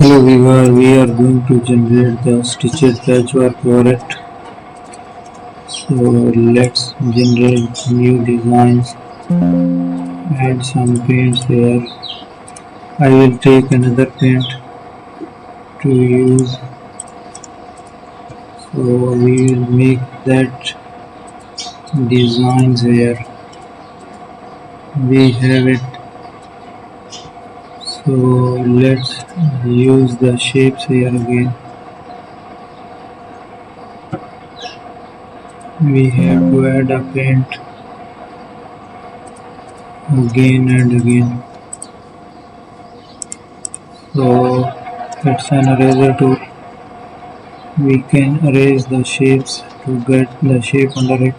Hello viewer, we are going to generate the stitched patchwork wallet. So let's generate new designs, add some paints here. I will take another paint to use. So we will make that designs here. We have it. So let's use the shapes here again. We have to add a paint again and again. So it's an eraser tool. We can erase the shapes to get the shape under it.